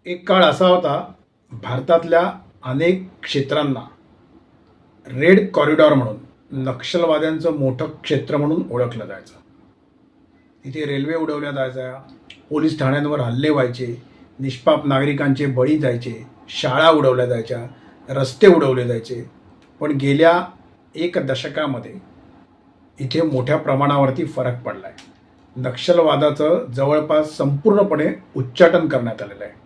एक काळ असा होता, भारतातल्या अनेक क्षेत्रांना रेड कॉरिडॉर म्हणून नक्षलवाद्यांचं मोठं क्षेत्र म्हणून ओळखलं जायचं. तिथे रेल्वे उडवल्या जायच्या, पोलीस ठाण्यांवर हल्ले व्हायचे, निष्पाप नागरिकांचे बळी जायचे, शाळा उडवल्या जायच्या, रस्ते उडवले जायचे. पण गेल्या एक दशकामध्ये इथे मोठ्या प्रमाणावरती फरक पडला आहे. नक्षलवादाचं जवळपास संपूर्णपणे उच्चाटन करण्यात आलेलं आहे.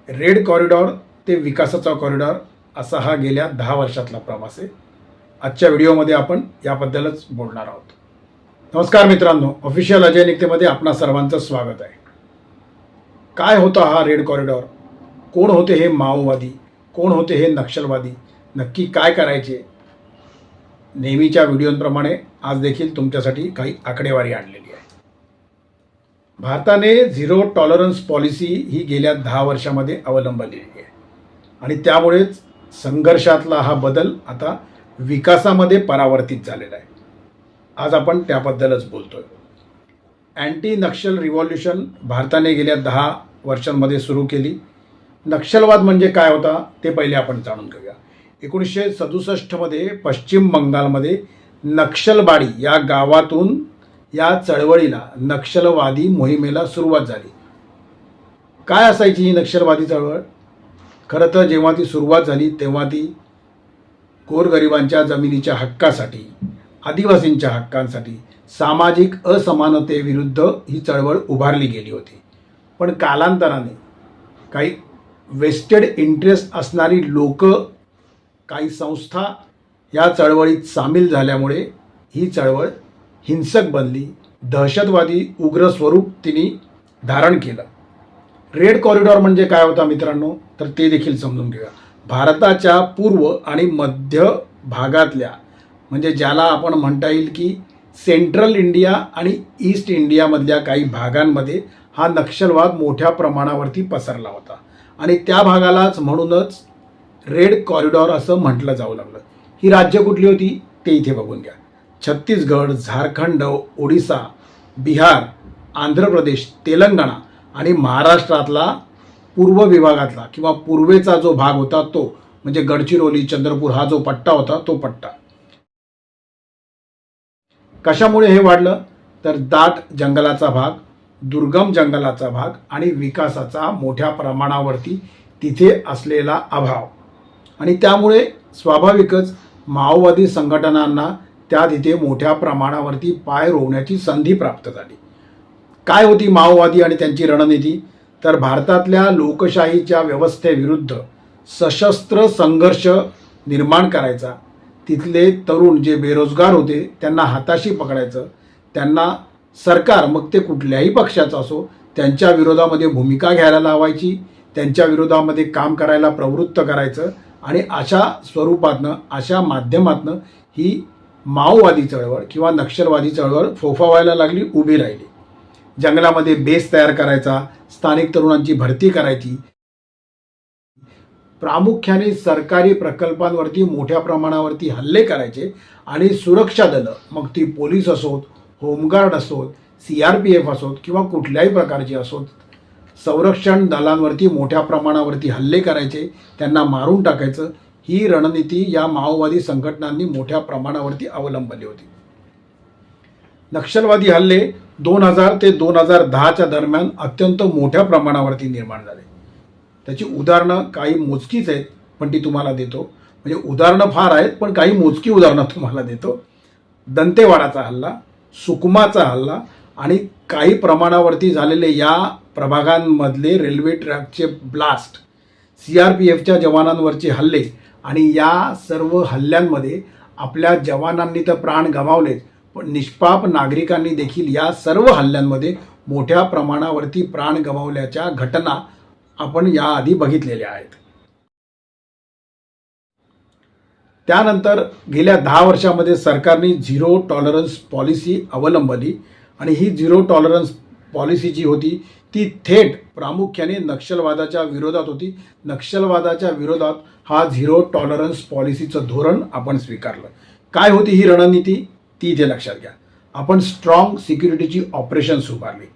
रेड कॉरिडॉर ते विकासाचा कॉरिडॉर असा हा गेल्या 10 वर्षातला प्रवास आहे. आजच्या व्हिडिओमध्ये आपण याबद्दलच बोलणार आहोत. नमस्कार मित्रांनो, ऑफिशियल अजय निकतेमध्ये आपणा सर्वांचं स्वागत आहे. काय होता हा रेड कॉरिडॉर? कोण होते हे माओवादी? कोण होते हे नक्षलवादी? नक्की काय करायचे? नेहमीच्या व्हिडिओंप्रमाणे आज देखील तुमच्यासाठी काही आकडेवारी आणलेली आहे. भारताने झिरो टॉलरन्स पॉलिसी ही गेल्या 10 वर्षामध्ये अवलंबलेली आहे आणि त्यामुळेच संघर्षातला हा बदल आता विकासामध्ये परावर्तित झालेला आहे. आज आपण त्याबद्दलच बोलतोय. अँटी नक्षल रिव्हॉल्युशन भारताने गेल्या 10 वर्षांमध्ये सुरू केली. नक्षलवाद म्हणजे काय होता ते पहिले आपण जाणून घेऊया. 1967मध्ये पश्चिम बंगालमध्ये नक्षलबाडी या गावातून या चळवळीला, नक्षलवादी मोहिमेला सुरुवात झाली. काय असायची ही नक्षलवादी चळवळ? खरं तर जेव्हा ती सुरुवात झाली तेव्हा ती गोरगरिबांच्या जमिनीच्या हक्कासाठी, आदिवासींच्या हक्कांसाठी, सामाजिक असमानतेविरुद्ध ही चळवळ उभारली गेली होती. पण कालांतराने काही वेस्टेड इंटरेस्ट असणारी लोक, काही संस्था या चळवळीत सामील झाल्यामुळे ही चळवळ हिंसक बनली, दहशतवादी उग्र स्वरूप तिने धारण केलं. रेड कॉरिडॉर म्हणजे काय होता मित्रांनो, तर ते देखील समजून घेऊया. भारताच्या पूर्व आणि मध्य भागातल्या, म्हणजे ज्याला आपण म्हणता येईल की सेंट्रल इंडिया आणि ईस्ट इंडियामधल्या काही भागांमध्ये हा नक्षलवाद मोठ्या प्रमाणावरती पसरला होता आणि त्या भागालाच म्हणूनच रेड कॉरिडॉर असं म्हटलं जाऊ लागलं. ही राज्य कुठली होती ते इथे बघून घ्या. छत्तीसगड, झारखंड, ओडिसा, बिहार, आंध्र प्रदेश, तेलंगणा आणि महाराष्ट्रातला पूर्व विभागातला किंवा पूर्वेचा जो भाग होता तो म्हणजे गडचिरोली, चंद्रपूर हा जो पट्टा होता तो पट्टा. कशामुळे हे वाढलं? तर दाट जंगलाचा भाग, दुर्गम जंगलाचा भाग आणि विकासाचा मोठ्या प्रमाणावरती तिथे असलेला अभाव आणि त्यामुळे स्वाभाविकच माओवादी संघटनांना त्या तिथे मोठ्या प्रमाणावरती पाय रोवण्याची संधी प्राप्त झाली. काय होती माओवादी आणि त्यांची रणनीती? तर भारतातल्या लोकशाहीच्या व्यवस्थेविरुद्ध सशस्त्र संघर्ष निर्माण करायचा. तिथले तरुण जे बेरोजगार होते त्यांना हाताशी पकडायचं, त्यांना सरकार, मग ते कुठल्याही पक्षाचं असो, त्यांच्या विरोधामध्ये भूमिका घ्यायला लावायची, त्यांच्या विरोधामध्ये काम करायला प्रवृत्त करायचं आणि अशा स्वरूपातनं, अशा माध्यमातनं ही माओवादी चळवळ किंवा नक्षलवादी चळवळ फोफावायला लागली, उभी राहिली. जंगलामध्ये बेस तयार करायचा, स्थानिक तरुणांची भरती करायची, प्रामुख्याने सरकारी प्रकल्पांवरती मोठ्या प्रमाणावरती हल्ले करायचे आणि सुरक्षा दलं, मग ती पोलीस असोत, होमगार्ड असोत, CRPF असोत किंवा कुठल्याही प्रकारची असोत, संरक्षण दलांवरती मोठ्या प्रमाणावरती हल्ले करायचे, त्यांना मारून टाकायचं. ही रणनीती या माओवादी संघटनांनी मोठ्या प्रमाणावरती अवलंबली होती. नक्षलवादी हल्ले 2000 ते 2010च्या दरम्यान अत्यंत मोठ्या प्रमाणावरती निर्माण झाले. त्याची उदाहरणं काही मोजकीच आहेत, पण ती तुम्हाला देतो. म्हणजे उदाहरणं फार आहेत पण काही मोजकी उदाहरणं तुम्हाला देतो. दंतेवाडाचा हल्ला, सुकमाचा हल्ला आणि काही प्रमाणावरती झालेले या प्रभागांमधले रेल्वे ट्रॅकचे ब्लास्ट, CRPFच्या जवानांवरचे हल्ले आणि या सर्व हल्ल्यांमध्ये आपल्या जवानांनी तर प्राण गमावलेच, पण निष्पाप नागरिकांनी देखील या सर्व हल्ल्यांमध्ये मोठ्या प्रमाणावरती प्राण गमावल्याच्या घटना आपण याआधी बघितलेल्या आहेत. त्यानंतर गेल्या 10 वर्षामध्ये सरकारने झिरो टॉलरन्स पॉलिसी अवलंबली आणि ही झिरो टॉलरन्स पॉलिसी जी होती ती थेट प्रामुख्याने नक्षलवादाच्या विरोधात होती. नक्षलवादाच्या विरोधात हा झिरो टॉलरन्स पॉलिसीचं धोरण आपण स्वीकारलं. काय होती ही रणनीती ती इथे लक्षात घ्या. आपण स्ट्रॉंग सिक्युरिटीची ऑपरेशन्स उभारली,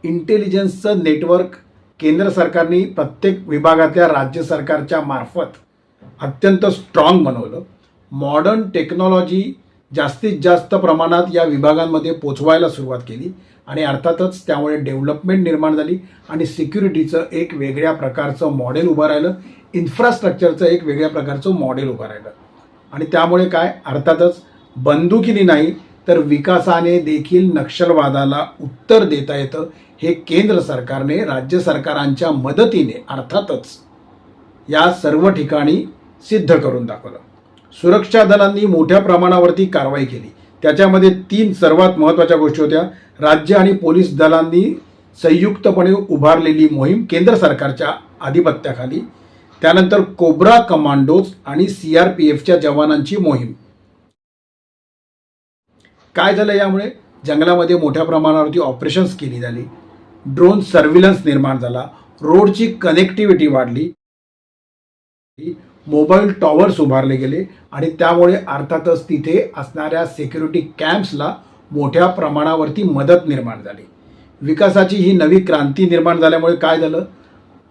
इंटेलिजन्सचं नेटवर्क केंद्र सरकारने प्रत्येक विभागातल्या राज्य सरकारच्या मार्फत अत्यंत स्ट्रॉंग बनवलं. मॉडर्न टेक्नॉलॉजी जास्तीत जास्त प्रमाणात या विभागांमध्ये पोचवायला सुरुवात केली आणि अर्थातच त्यामुळे डेव्हलपमेंट निर्माण झाली आणि सिक्युरिटीचं एक वेगळ्या प्रकारचं मॉडेल उभं राहिलं, इन्फ्रास्ट्रक्चरचं एक वेगळ्या प्रकारचं मॉडेल उभं राहिलं. आणि त्यामुळे काय, अर्थातच बंदुकीने नाही तर विकासाने देखील नक्षलवादाला उत्तर देता येतं हे केंद्र सरकारने राज्य सरकारांच्या मदतीने अर्थातच या सर्व ठिकाणी सिद्ध करून दाखवलं. सुरक्षा दलांनी मोठ्या प्रमाणावरती कारवाई केली. त्याच्यामध्ये 3 सर्वात महत्त्वाच्या गोष्टी होत्या. राज्य आणि पोलीस दलांनी संयुक्तपणे उभारलेली मोहीम केंद्र सरकारच्या आधिपत्याखाली, त्यानंतर कोब्रा कमांडोज आणि CRPFच्या जवानांची मोहीम. काय झालं, यामुळे जंगलामध्ये मोठ्या प्रमाणावरती ऑपरेशन्स केली झाली, ड्रोन सर्व्हिलन्स निर्माण झाला, रोडची कनेक्टिव्हिटी वाढली, मोबाईल टॉवर्स उभारले गेले आणि त्यामुळे अर्थातच तिथे असणाऱ्या सिक्युरिटी कॅम्प्सला मोठ्या प्रमाणावरती मदत निर्माण झाली. विकासाची ही नवी क्रांती निर्माण झाल्यामुळे काय झालं,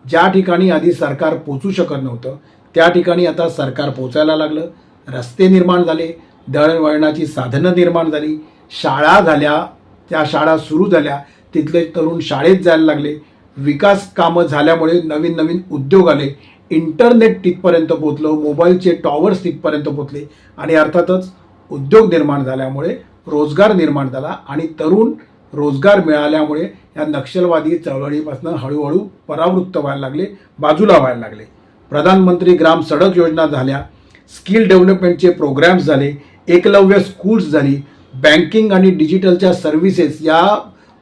ज्या ठिकाणी आधी सरकार पोचू शकत नव्हतं त्या ठिकाणी आता सरकार पोचायला लागलं. रस्ते निर्माण झाले, दळणवळणाची साधनं निर्माण झाली, शाळा झाल्या, त्या शाळा सुरू झाल्या, तिथले तरुण शाळेत जायला लागले, विकास कामं झाल्यामुळे नवीन नवीन उद्योग आले, इंटरनेट तिथपर्यंत पोचलं, मोबाईलचे टॉवर्स तिथपर्यंत पोचले आणि अर्थातच उद्योग निर्माण झाल्यामुळे रोजगार निर्माण झाला आणि तरुण रोजगार मिळाल्यामुळे या नक्षलवादी चळवळीपासून हळूहळू परावृत्त व्हायला लागले, बाजूला व्हायला लागले. प्रधानमंत्री ग्राम सडक योजना झाल्या, स्किल डेव्हलपमेंटचे प्रोग्राम्स झाले, एकलव्य स्कूल्स झाली, बँकिंग आणि डिजिटलच्या सर्व्हिसेस या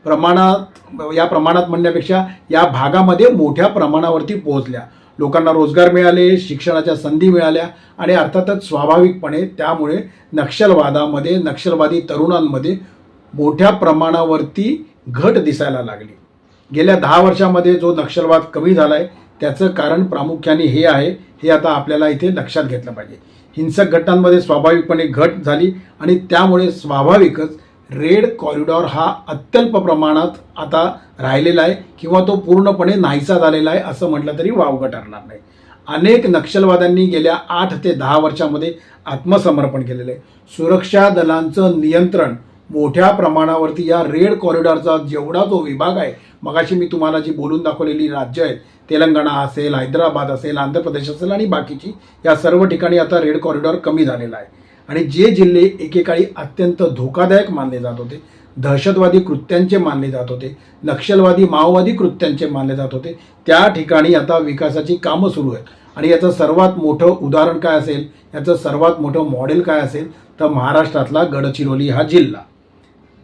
प्रमाणात म्हणण्यापेक्षा या भागामध्ये मोठ्या प्रमाणावरती पोहोचल्या. लोकांना रोजगार मिळाले, शिक्षणाच्या संधी मिळाल्या आणि अर्थातच स्वाभाविकपणे त्यामुळे नक्षलवादामध्ये, नक्षलवादी तरुणांमध्ये मोठ्या प्रमाणावरती घट दिसायला लागली. गेल्या 10 वर्षामध्ये जो नक्षलवाद कमी झाला आहे त्याचं कारण प्रामुख्याने हे आहे, हे आता आपल्याला इथे लक्षात घेतलं पाहिजे. हिंसक घटनांमध्ये स्वाभाविकपणे घट झाली आणि त्यामुळे स्वाभाविकच रेड कॉरिडॉर हा अत्यल्प प्रमाणात आता राहिलेला आहे किंवा तो पूर्णपणे नाहीसा झालेला आहे असं म्हटलं तरी वावगं ठरणार नाही. अनेक नक्षलवाद्यांनी गेल्या 8 ते 10 वर्षामध्ये आत्मसमर्पण केलेलं आहे. सुरक्षा दलांचं नियंत्रण मोठ्या प्रमाणावरती या रेड कॉरिडॉरचा जेवढा जो विभाग आहे, मगाशी मी तुम्हाला जी बोलून दाखवलेली राज्य आहेत, तेलंगणा असेल, हैदराबाद असेल, आंध्र प्रदेश असेल आणि बाकीची, या सर्व ठिकाणी आता रेड कॉरिडॉर कमी झालेला आहे. आणि जे जिल्हे एकेकाळी अत्यंत धोकादायक मानले जात होते, दहशतवादी कृत्यांचे मानले जात होते, नक्षलवादी माओवादी कृत्यांचे मानले जात होते, त्या ठिकाणी आता विकासाची कामं सुरू आहेत. आणि याचं सर्वात मोठं उदाहरण काय असेल, याचं सर्वात मोठं मॉडेल काय असेल तर महाराष्ट्रातला गडचिरोली हा जिल्हा.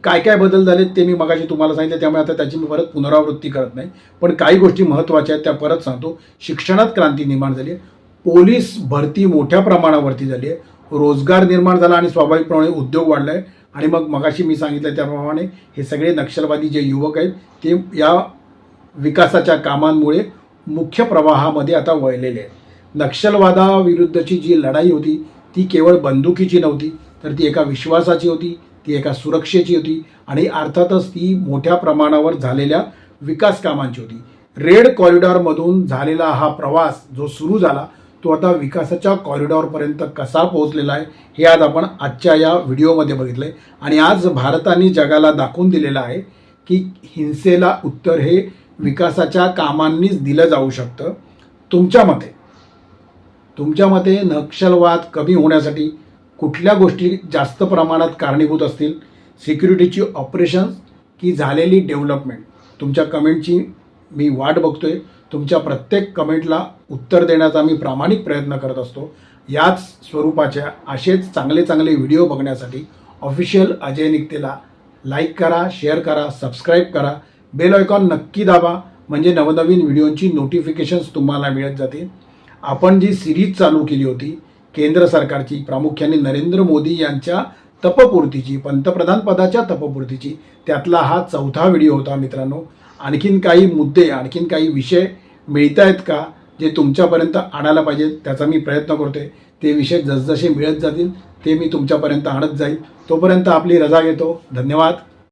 काय काय बदल झालेत ते मी मगाशी तुम्हाला सांगितलं, त्यामुळे आता त्याची मी परत पुनरावृत्ती करत नाही, पण काही गोष्टी महत्त्वाच्या आहेत त्या परत सांगतो. शिक्षणात क्रांती निर्माण झाली आहे, पोलीस भरती मोठ्या प्रमाणावरती झाली आहे, रोजगार निर्माण झाला आणि स्वाभाविकपणे उद्योग वाढला आहे. आणि मग मगाशी मी सांगितलं त्याप्रमाणे हे सगळे नक्षलवादी जे युवक आहेत ते या विकासाच्या कामांमुळे मुख्य प्रवाहामध्ये आता वळलेले आहेत. नक्षलवादाविरुद्धची जी लढाई होती ती केवळ बंदुकीची नव्हती, तर ती एका विश्वासाची होती, ती एका सुरक्षेची होती आणि अर्थातच ती मोठ्या प्रमाणावर झालेल्या विकास कामांची होती. रेड कॉरिडॉरमधून झालेला हा प्रवास जो सुरू झाला तो आता विकासाच्या कॉरिडॉरपर्यंत कसा पोहोचलेला आहे हे आज आपण आजच्या या व्हिडिओमध्ये बघितलं आहे. आणि आज भारताने जगाला दाखवून दिलेलं आहे की हिंसेला उत्तर हे विकासाच्या कामांनीच दिलं जाऊ शकतं. तुमच्या मते नक्षलवाद कमी होण्यासाठी कुठल्या गोष्टी जास्त प्रमाणात कारणीभूत असतील, सिक्युरिटीची ऑपरेशन्स की झालेली डेव्हलपमेंट? तुमच्या कमेंटची मी वाट बघतोय. तुमच्या प्रत्येक कमेंटला उत्तर देण्याचा मी प्रामाणिक प्रयत्न करत असतो. याच स्वरूपाच्या असेच चांगले चांगले व्हिडिओ बघण्यासाठी ऑफिशियल अजय निकतेला लाईक करा, शेअर करा, सबस्क्राईब करा, बेल आयकॉन नक्की दाबा, म्हणजे नवनवीन व्हिडिओंची नोटिफिकेशन्स तुम्हाला मिळत जातील. आपण जी सिरीज चालू केली होती केंद्र सरकारची, प्रामुख्याने नरेंद्र मोदी यांच्या तपपूर्तीची, पंतप्रधान पदाच्या तपपूर्तीची, त्यातला हा 4था व्हिडिओ होता मित्रांनो. आणखीन काही मुद्दे, आणखीन काही विषय मिळत आहेत का जे तुमच्यापर्यंत आणायला पाहिजे, त्याचा मी प्रयत्न करतोय. ते विषय जसजसे मिळत जातील ते मी तुमच्यापर्यंत आणत जाईल. तोपर्यंत आपली रजा घेतो. धन्यवाद.